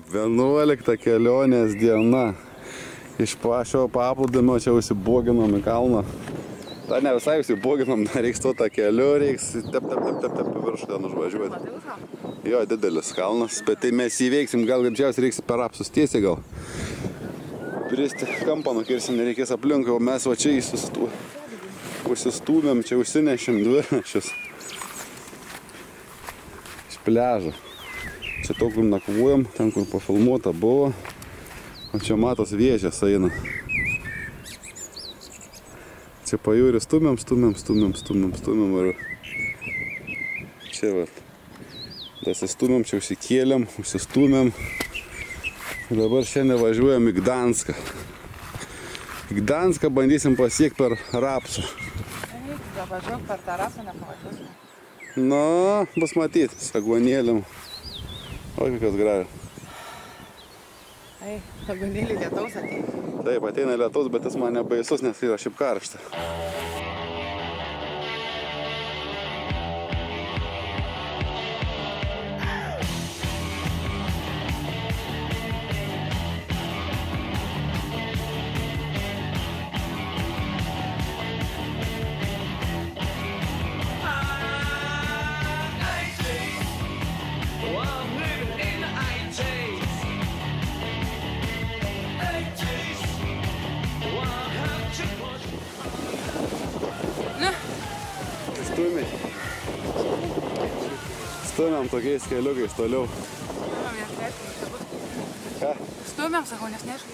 11 kelionės diena. Iš šio paplūdimio čia užsiboginom į kalną. Ta ne visai užsiboginom, reiks to tą keliu, reiks tep viršų ten užvažiuoti. Jo, didelis kalnas, bet tai mes įveiksim, gal greičiausiai reiks per apsus tiesiai gal. Pristi kampą nukirsim, nereikės aplinkui, o mes va čia užsistūmėm, čia užsinešim dviračius. Iš pliažo. Čia to, kur nakvojam, ten, kur pafilmuota buvo. O čia matos vėžės eina. Čia pajūrį stumėm ir čia va. Dasistumėm, čia užsikėlėm, užsistumėm. Ir dabar šiandien važiuojam į Gdanską. Į Gdanską bandysim pasiekti per Rapsą. Važiuok per tą Rapsą, nepavažiuosime. Na, bus matyti, saguonėlėm. O, kokios gražios. Ai, saguonėlį lietaus ateina. Taip, ateina lietaus, bet jis man nebaisus, nes yra šiaip karšta. Stumiam tokiais keliukais toliau. Stumiam, sakau, nes neaišku.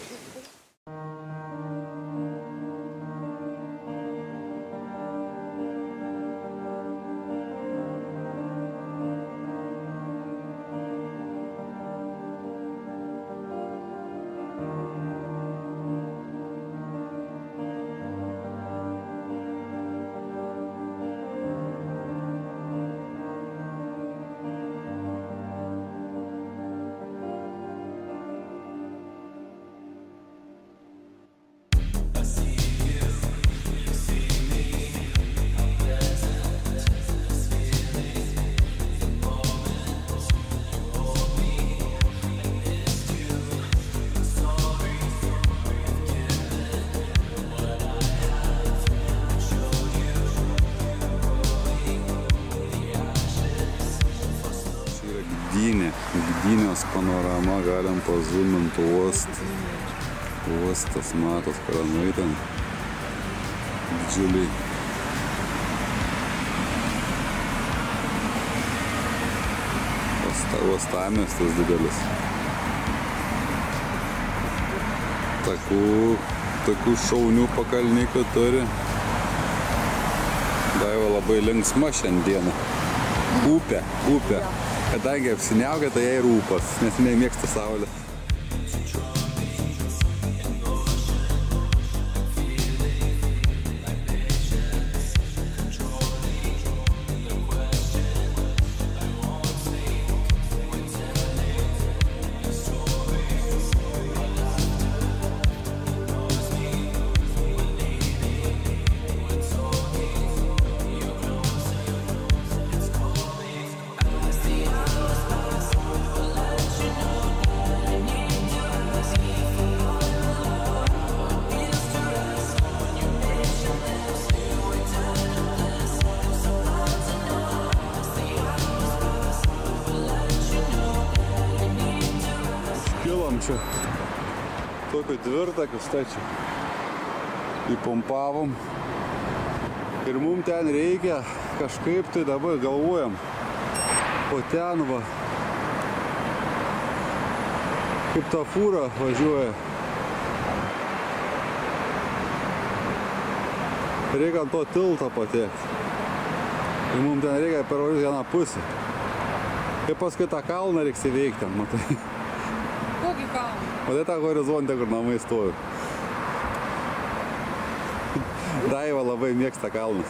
Gdynios panorama, galim pazoominti uostas, matos, kranai ten didžiuliai. Uostamiestis didelis. Tokių šaunių pakalnikių turi. Daiva labai linksma šiandieną. Upė. Kadangi apsiniaugia, tai jai rūpas, nes jinai mėgsta saulę. Čia tokiu dvirtakiu stačiu įpumpavom ir mums ten reikia kažkaip tai dabar galvojam, o ten va kaip ta fūra važiuoja, reikia ant to tiltą patekti ir mums ten reikia per vieną pusę ir paskui tą kalną reiks įveikti, matai. Kokį kalną? Matai tą horizontę, kur namai stovi. Daiva labai mėgsta kalnus.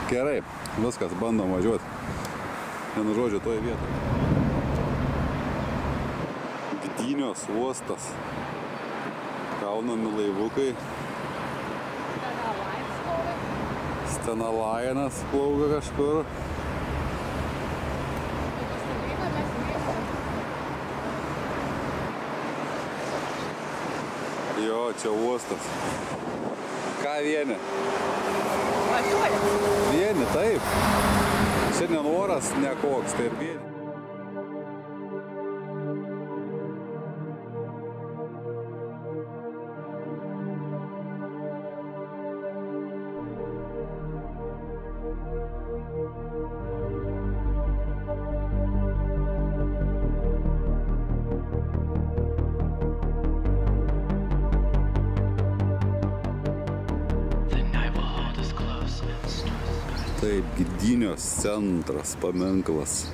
Gerai, viskas, bandom važiuoti. Vienu žodžiu, toje vietoje. Gdynios uostas. Kaunami laivukai. Stena Lionas plaukia kažkur. čia uostas. Ką vieni? Važiuoja. Vieni, taip. Šiandien oras nekoks, tai ir vieni. Taip, Gdynios centras, paminklas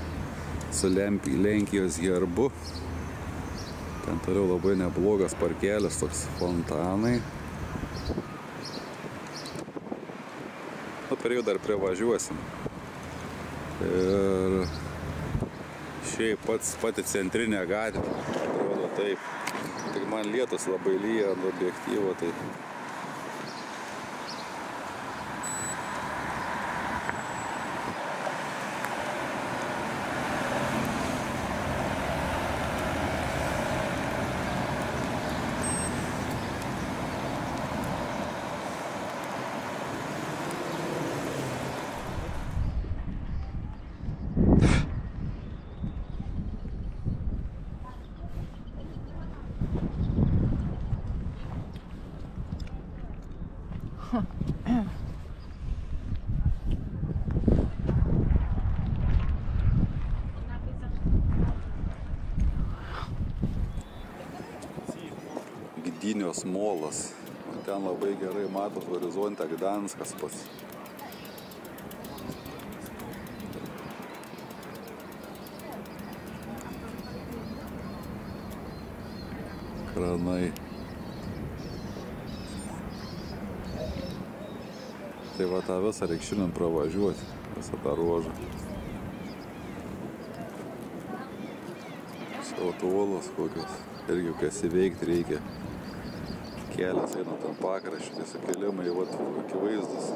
su Lenkijos herbu. Ten toliau labai neblogas parkelis, toks fontanai. Nu, per jau dar privažiuosim. Ir šiaip pati centrinė gatvė, atrodo taip. Tik man lietus labai lyja ant objektyvo, tai Gdynios molas. Ten labai gerai matot horizonte Gdanskas pats. Kranai. Tai va tą visą reik šiandien pravažiuoti, visą tą ruožą. Autovolos kokios. Irgi kas įveikti reikia. Kelias eina tam pakraščiu, tie sukelimai, vat, akivaizdus.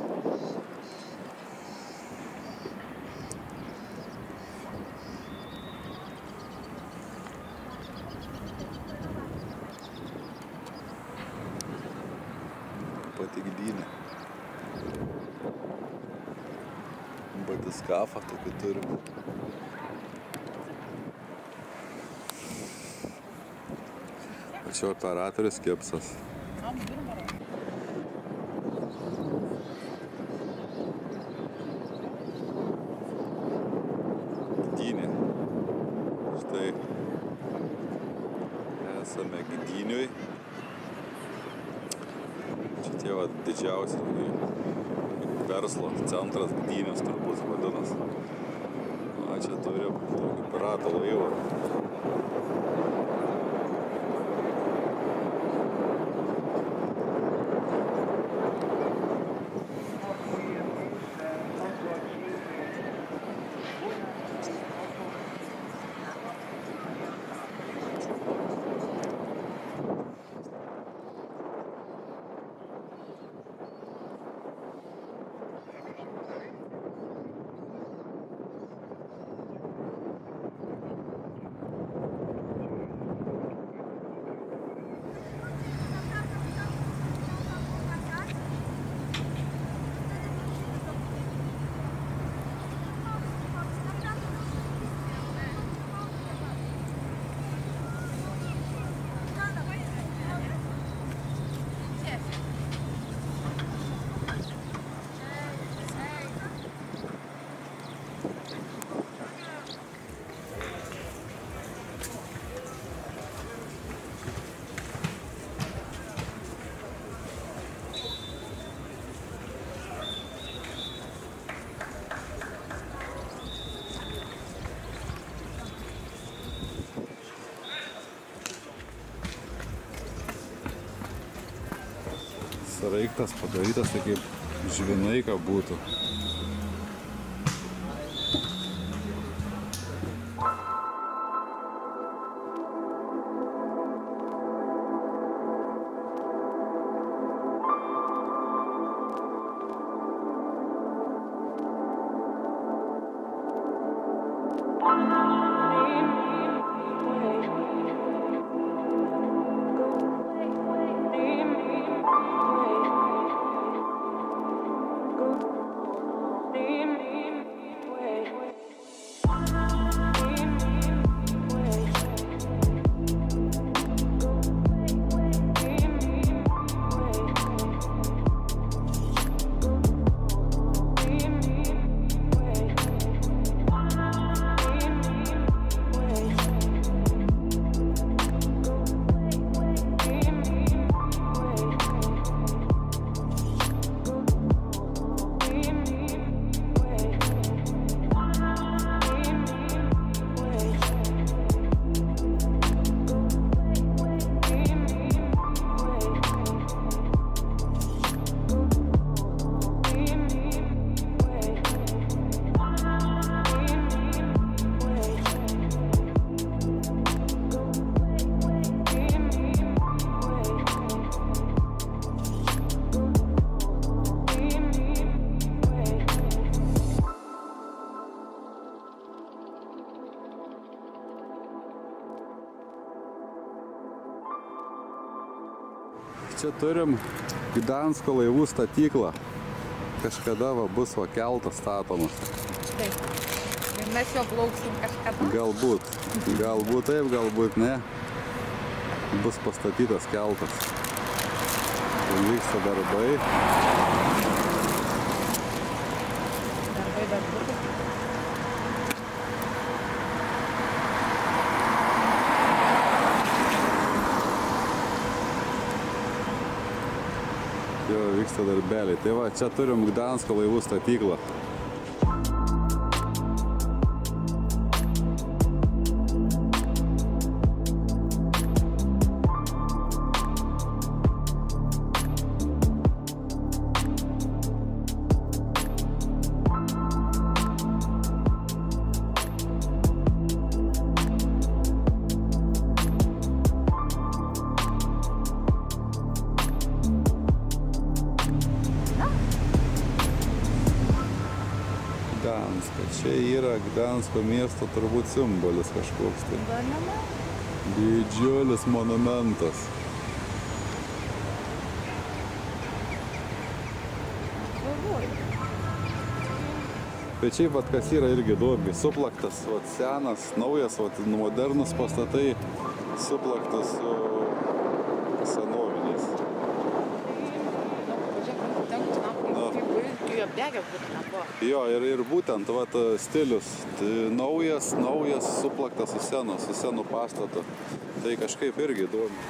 Pati Gdynė. Batiskafą tokį turim. O čia operatorius Kipsas. Gdynė. Štai esame Gdynioj. Čia tie va didžiausi verslo centras Gdynios turbūt vadinas. O čia turim tokį piratų laivą. Sraigtas padarytas, tai kaip žvinaika būtų. Čia turim Gdansko laivų statyklą. Kažkada bus keltas statomas. Taip. Ir mes jo plauksim kažkada. Galbūt taip, galbūt ne. Bus pastatytas keltas. Vyksta darbai. Darbai. Jo, vyksta darbeliai. Tai va, čia turim Gdansko laivų statyklą. Čia yra Gdansko miesto turbūt simbolis kažkoks tai. Didžiulis monumentas. Bet šiaip kas yra irgi įdomi. Suplaktas senas, naujas, modernus pastatai suplaktas su senoviniais. Jo, ir būtent stilius naujas suplaktas su senu pastatu. Tai kažkaip irgi įdomi.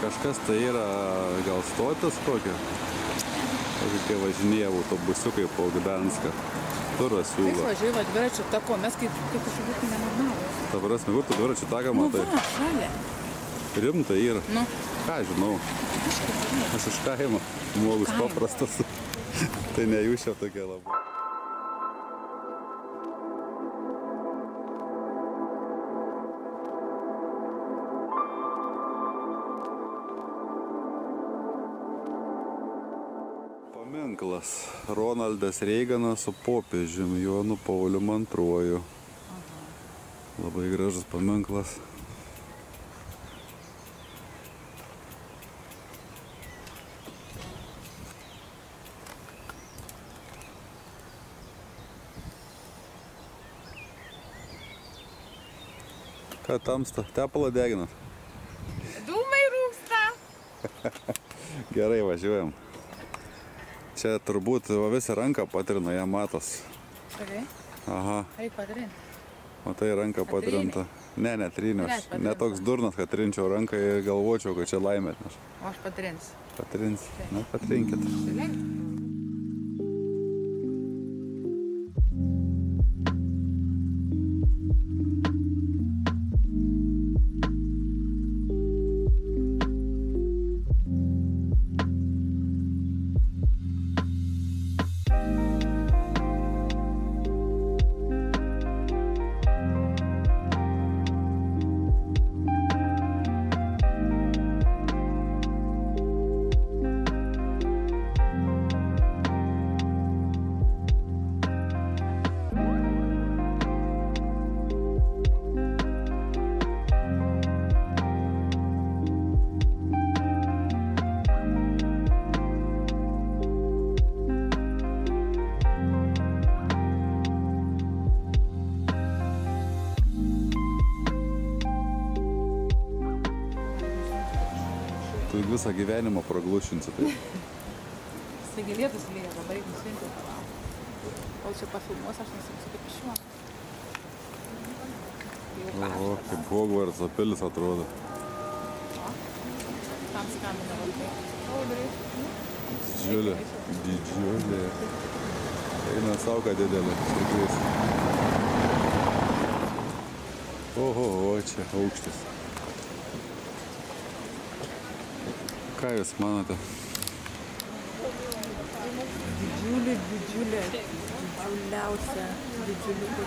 Kažkas tai yra gal stotis kokia? Kai važinėja autobusiukai po Gdanską. Turas siūlo. Jis važiuoja dviračių tako, mes kaip kažkaip nenormalūs. Ta prasme, kur tu dviračių taką matai? Nu va, šalia. Rimtai yra. Nu. Ką žinau? Aš iš kaimo. Žmogus paprastas. Tai ne jūs čia tokie labai. Paminklas Ronaldas Reiganas su popiežiumi Jonu Paulium II. Labai gražus paminklas. Ką tamsta? Tepalą deginat? Dūmai rūksta. Gerai, važiuojam. Čia turbūt visą ranką patrina, ją matos. Gerai. Aha. Eik patrinti. Matai, ranką patrinta. Ne, netryniu. Ne toks durnas, kad trinčiau ranką ir galvočiau, kad čia laimė. O aš patrinsiu. Patrins. Na, patrinkit. visą gyvenimą praglušinsi. Tai. Jisai gėlėtus lyja, labai nusinti. Kol čia pafilmuos, aš nesimsiu kaip iš juo. Oho, kaip Hogwartso pilis atrodo. Tam skambina vaikai. Audrį. Didžiulė. Didžiulė. Eina sauka didelė. Stiklys. Oho, o čia aukštis. Ką jūs manote? Didžiuliausia didžiuliukų.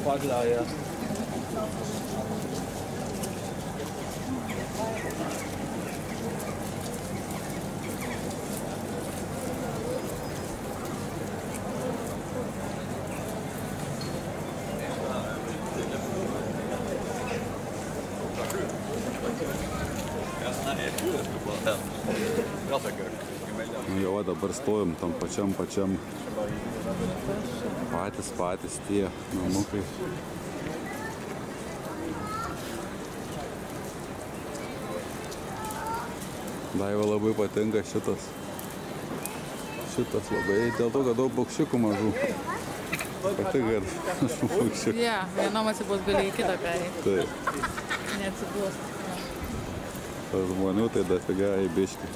Baglaja. Jo, dabar stovim tam pačiam patys tie namukai. Daiva labai patinka šitas labai, dėl to, kad daug paukščiukų mažų. Patinka paukščiukų. Ja, vienam atsibos gali į kitą perėjti. Taip. Neatsibos. Žmonių tai dafiga į biškį.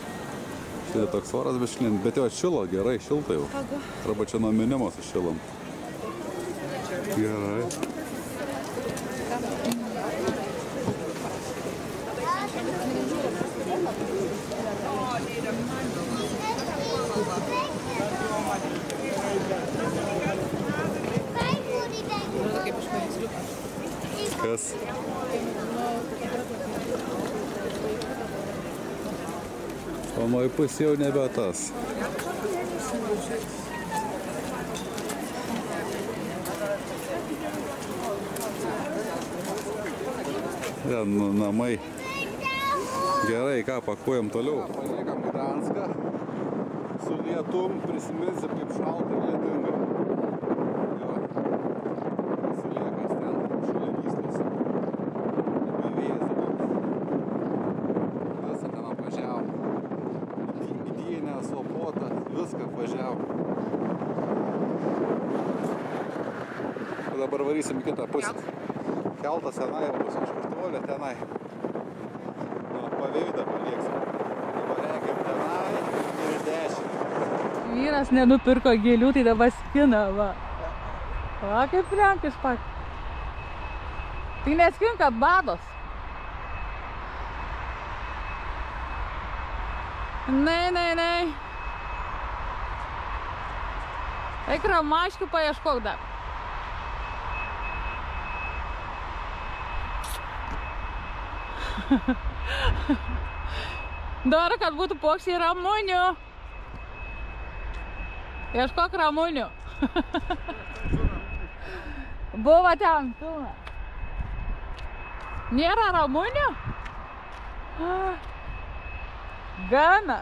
Šitai toks oras bišklint, bet jau atšilo, gerai, šilta jau. Arba čia nuo minimo sušilam. Gerai. Kaip iš paveiksliukas. Kas? Anoji pusė jau nebe tas. Ja, namai. Gerai, ką, pakuojam toliau. Paliekam Gdanską. Su lietum prisiminsim, kaip šalta ir lietinga. Jo. Pasiliekas ten, šalia Vyslos. Labai vėjas dabar. Visą ten apvažiavom. Idėjinę, Sopotą, viską apvažiavom. Dabar varysim į kitą pusę. Keltas tenai bus, kažkur tolė tenai. Paveidą palieksim. Dabar reikiam tenai ir 10. Vyras nenupirko gėlių, tai dabar skina, va. Va, kaip Lenkis pat. Tai neskink, kad bados. Nei. Eik ramaškių paieškok dar. Noriu, kad būtų paukščiai ramunių. Ieškok ramunių. Buvo ten pilna. Nėra ramunių? Gana.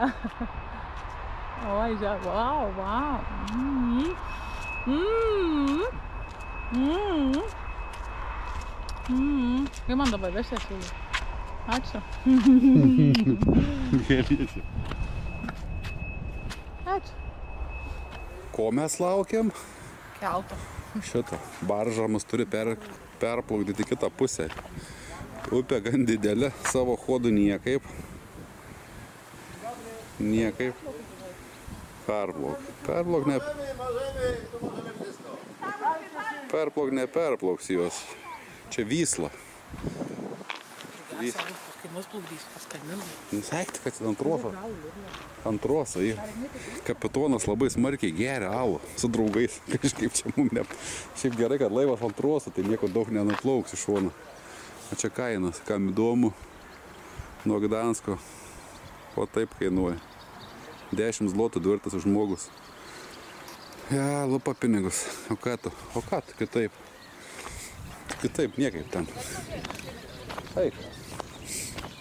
Oi, žiūrėk, wow. Kaip man dabar vešė siūlė? Ačiū. Gėlyčių. Ačiū. Ko mes laukiam? Kelto. Šitą. Baržą mus turi perplaukti į kitą pusę. Upė gan didelė, savo hodų niekaip. Niekaip. Perplauks juos. Čia Vysla. Kai mus plukdys, paskambins. Nusekti, kad antroso. Kapitonas labai smarkiai geria alų su draugais. Kažkaip čia mums ne... Šiaip gerai, kad laivas antroso, tai nieko daug nenuplauks iš šono. O čia kainas, kam įdomu, nuo Gdansko. O taip kainuoja. 10 zlotų dvirtas už žmogus. Ja, lupa pinigus. O ką tu kitaip? Kitaip niekaip ten. Eik.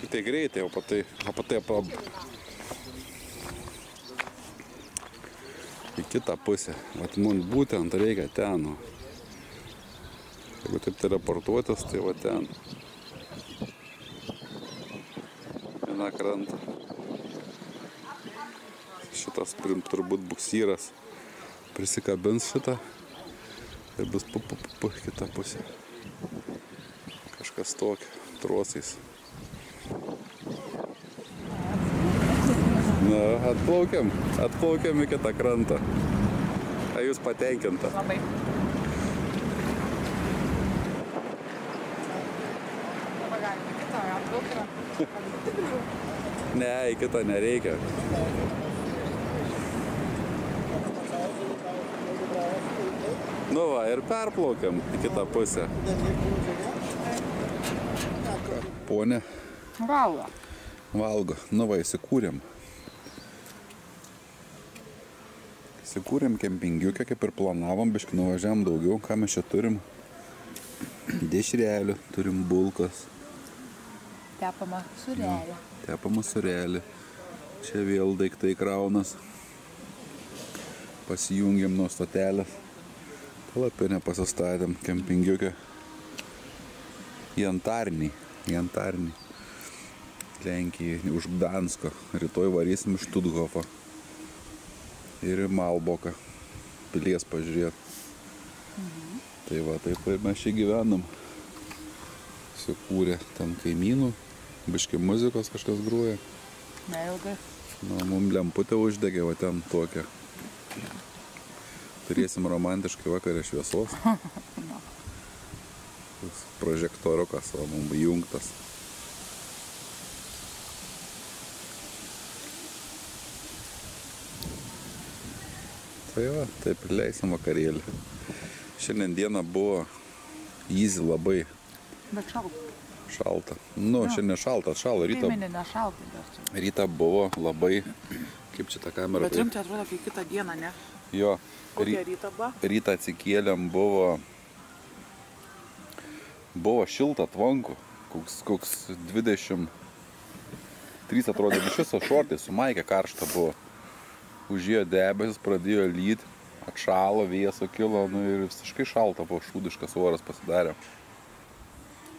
Tai greitai, o patai į kitą pusę. Vat mums būtent reikia ten. Jeigu taip teleportuotis, tai va ten. Viena kranta. Šitas turbūt buksyras prisikabins šitą ir bus kita pusė. Kažkas tokio, trosais. Na, atplaukiam į kitą krantą. Ar jūs patenkinta? Labai. Pagalime kitą, atplaukime. Ne, į kitą nereikia. Nu va, ir perplaukiam į kitą pusę. Ponė? Valgo. Nu va, įsikūrėm. Įsikūrėm kempingiukę, kaip ir planavom, biškį nuvažiavam daugiau. Ką mes čia turim? Dešrelių, turim bulkas. Tepama surelį. Tepama surelį. Čia vėl daiktai kraunas. Pasijungiam nuo stotelės. Palapinę pasistatėm kempingiukę. Jantarnį. Lenkijai už Gdansko. Rytoj varysim iš Štuthofo. Ir į Malboką. Pilies pažiūrėt. Tai va, taip ir mes čia gyvenam. Sikūrė ten kaimynų. Biški muzikos kažkas groja. Neilgai. Na, mum lemputę uždegė, va ten tokią. Turėsim romantiškai vakarę šviesos. Prožektoriukas, o mum įjungtas. Tai va, taip leisim vakarėlį. Šiandien diena buvo easy labai. Bet šalta. Šalta. Nu, šiandien šalta, šalo. Priminė nešaltai dar čia. Ryta buvo labai, kaip čia ta kamera. Bet rimtai atrodo, kai kitą dieną, ne? Jo. Kokia ryta buvo? Rytą atsikėlėm, buvo šilta tvanku. Koks 23 atrodė, iš viso šortai su maikė karšta buvo. Užėjo debesis, pradėjo lyt, atšalo, vėso kilo, nu ir visiškai šalta buvo, šūdiškas oras pasidarė.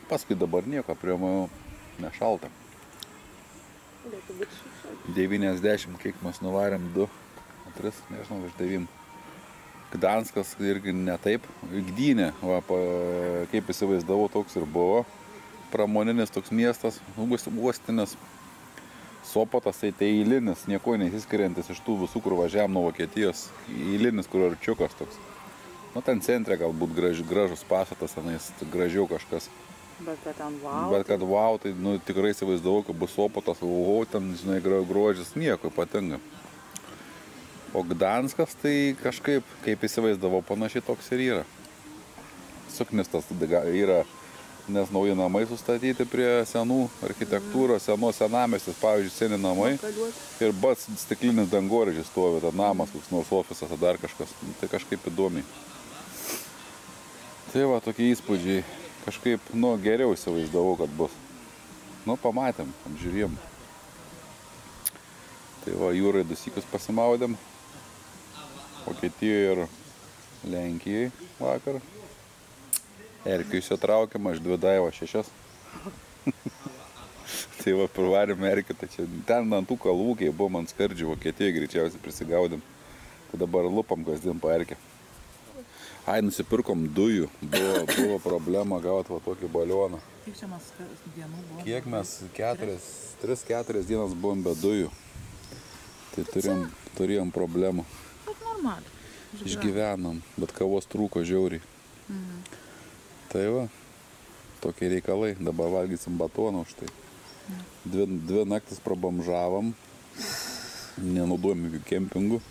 Paskui dabar nieko, prie manau, nešalta. 90, kiek mes nuvarėm, 2, 3, nežinau, iš 9. Gdanskas irgi ne taip, Gdynė, va, kaip įsivaizdavau, toks ir buvo. Pramoninis toks miestas, uostinis. Sopotas tai eilinis, nieko nesiskiriantis iš tų visų, kur važiavam nuo Vokietijos. Eilinis, kur arčiukas toks. Nu, ten centre galbūt gražus pastatas, tenais gražiau kažkas. Bet kad ten wow. Bet kad wow, tai nu, tikrai įsivaizdavau, kad bus Sopotas, ten, žinai, grožis, nieko ypatinga. O Gdanskas tai kažkaip, kaip įsivaizdavau, panašiai toks ir yra. Suknistas yra, nes nauji namai sustatyti prie senų architektūros, senos senamiestis, pavyzdžiui, seni namai. Ir bats stiklinis dangoraižis stovi, tad namas, koks nors ofisas ar dar kažkas. Tai kažkaip įdomiai. Tai va, tokie įspūdžiai. Kažkaip, nu, geriau įsivaizdavau, kad bus. Nu, pamatėm, apžiūrėjom. Tai va, jūrai 2 sykius pasimaudėm. Vokietijoje ir Lenkijai vakar. Erkių įsitraukėm, aš 2 daiva 6. Tai va, privarėm erkių, tai čia ten ant tų kalvų, kai buvom ant skardžių Vokietijoje, greičiausiai prisigaudėm. Tai dabar lupam kasdien paerkę. Ai, nusipirkom dujų. Buvo problema gauti va tokį balioną. Kiek čia mes dienų buvo? Kiek mes 3-4 dienas buvom be dujų. Tai turėjom problemų. Bet normaliai. Išgyvenom, bet kavos trūko žiauriai. Tai va, tokie reikalai. Dabar valgysim batoną už tai. 2 naktis prabamžavom. Nenaudojom jokių kempingų.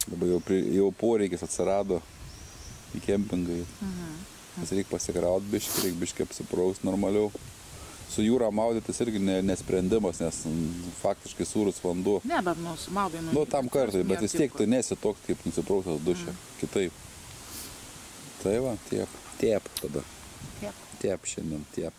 Dabar jau poreikis atsirado į kempingą. Nes reikia pasikraut biškį, reikia biškį apsipraust normaliau. Su jūra maudytis irgi nesprendimas, nes faktiškai sūrus vanduo. Ne, bet maudai. Nu, tam kartui, bet vis tiek tu nesi toks, kaip nusipraustas duše. Kitaip. Tai va, tiep tada. Tiep šiandien, tiep.